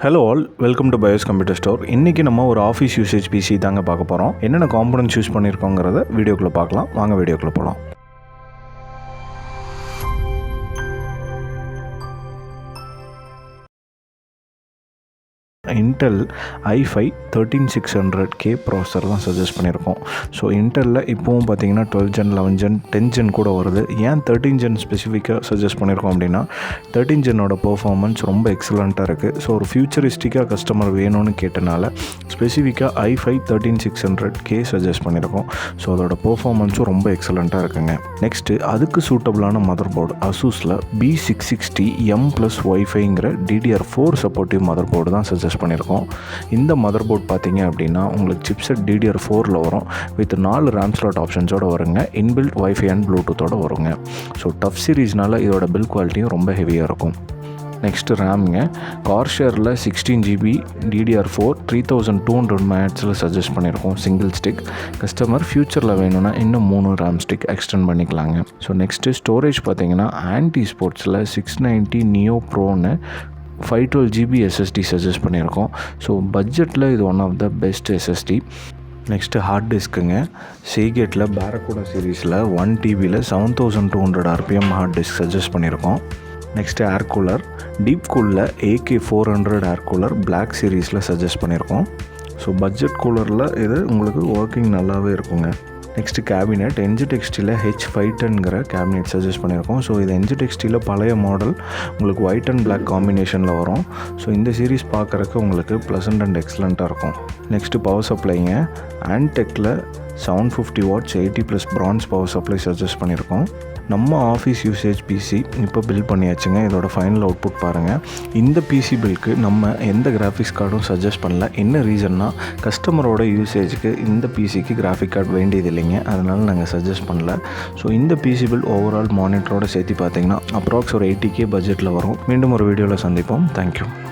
Hello all, welcome to BYOS computer store. இன்றைக்கி நம்ம ஒரு ஆஃபீஸ் யூசேஜ் பிசி தாங்க பார்க்க போகிறோம். என்னென்ன காம்பனன்ட்ஸ் யூஸ் பண்ணியிருக்கோங்கிறத வீடியோக்குள்ளே பார்க்கலாம். வாங்க வீடியோக்குள்ளே போகலாம். இன்டெல் i5 13600K ப்ராசஸர் தான் சஜஸ்ட் பண்ணியிருக்கோம். ஸோ இன்டெல்லில் இப்போவும் பார்த்தீங்கன்னா 12 ஜென் 11 ஜென் 10 ஜென் கூட வருது. ஏன் 13 ஜென் ஸ்பெசிஃபிக்காக சஜஸ்ட் பண்ணியிருக்கோம் அப்படின்னா 13 ஜென்னோட பர்ஃபார்மன்ஸ் ரொம்ப எக்ஸலண்ட்டாக இருக்குது. ஸோ ஒரு ஃபியூச்சரிஸ்டிக்காக கஸ்டமர் வேணும்னு கேட்டனால ஸ்பெசிஃபிக்காக i5 13600K சஜஸ்ட் பண்ணியிருக்கோம். ஸோ அதோட பர்ஃபார்மன்ஸும் ரொம்ப எக்ஸலண்ட்டாக இருக்குங்க. நெக்ஸ்ட்டு அதுக்கு சூட்டபிளான மதர் போர்டு அசூஸில் B660M+Wi-Fiங்கிற DDR4 சப்போர்ட்டிவ் மதர் போர்டு தான் சஜஸ்ட் பண்ணியிருக்கோம். இந்த மதர் போர்ட் பார்த்தீங்க அப்படின்னா உங்களுக்கு சிப்செட் DDR4ல் வரும். வித் 4 RAM ஸ்லாட் ஆப்ஷன்ஸோடு வருங்க. இன்பில்ட் வைஃபை அண்ட் ப்ளூடூத்தோடு வருங்க. ஸோ டஃப் சீரீஸ்னால இதோட பில் குவாலிட்டியும் ரொம்ப ஹெவியாக இருக்கும். நெக்ஸ்ட்டு ரேம்ங்க, கார்ஷேரில் 16GB DDR4 3200 MHz சஜஸ்ட் பண்ணியிருக்கோம் சிங்கிள் ஸ்டிக். கஸ்டமர் ஃப்யூச்சரில் வேணும்னா இன்னும் 3 RAM ஸ்டிக் எக்ஸ்டெண்ட் பண்ணிக்கலாங்க. ஸோ நெக்ஸ்ட்டு ஸ்டோரேஜ் பார்த்தீங்கன்னா ஆன்டி ஸ்போர்ட்ஸில் 690 Neo Proன்னு 512GB SSD சஜஸ்ட் பண்ணியிருக்கோம். ஸோ பட்ஜெட்டில் இது one of the best SSD. Next hard டிஸ்க்குங்க, சீகேட்டில் பேரக்கூடா சீரீஸில் 1TBயில் 7200 RPM ஹார்ட் டிஸ்க் சஜஸ்ட் பண்ணியிருக்கோம். நெக்ஸ்ட்டு ஏர் கூலர், டீப் கூலில் AK400 ஏர் கூலர் பிளாக் சீரீஸில் சஜஸ்ட் பண்ணியிருக்கோம். ஸோ பட்ஜெட் கூலரில் இது உங்களுக்கு ஒர்க்கிங் நல்லாவே இருக்குங்க. நெக்ஸ்ட்டு கேபினெட், NZXTயில் H510ங்கிற கேபினெட் சஜஸ்ட் பண்ணியிருக்கோம். ஸோ இது NZXTயில் பழைய மாடல் உங்களுக்கு ஒயிட் அண்ட் பிளாக் காம்பினேஷனில் வரும். ஸோ இந்த சீரீஸ் பார்க்குறக்கு உங்களுக்கு ப்ளசண்ட் அண்ட் எக்ஸலண்ட்டாக இருக்கும். நெக்ஸ்ட்டு பவர் சப்ளைங்க, ஆன்டெக்கில் 750 watts 80+ bronze power supply suggest பண்ணியிருக்கோம். நம்ம ஆஃபீஸ் யூசேஜ் பிசி இப்போ பில்ட் பண்ணியாச்சுங்க. இதோட ஃபைனல் அவுட்புட் பாருங்கள். இந்த பிசி பில்க்கு நம்ம எந்த கிராஃபிக்ஸ் கார்டும் சஜஸ்ட் பண்ணல. என்ன ரீசன்னா கஸ்டமரோட யூசேஜுக்கு இந்த பிசிக்கு கிராஃபிக் கார்டு வேண்டியது இல்லைங்க, அதனால் நாங்கள் சஜஸ்ட் பண்ணல. ஸோ இந்த பிசி பில் ஓவரால் மானிட்டரோட சேர்த்து பார்த்தீங்கன்னா அப்ராக்ஸ் ஒரு 80K பட்ஜெட்டில் வரும். மீண்டும் ஒரு வீடியோவில் சந்திப்போம். தேங்க்யூ.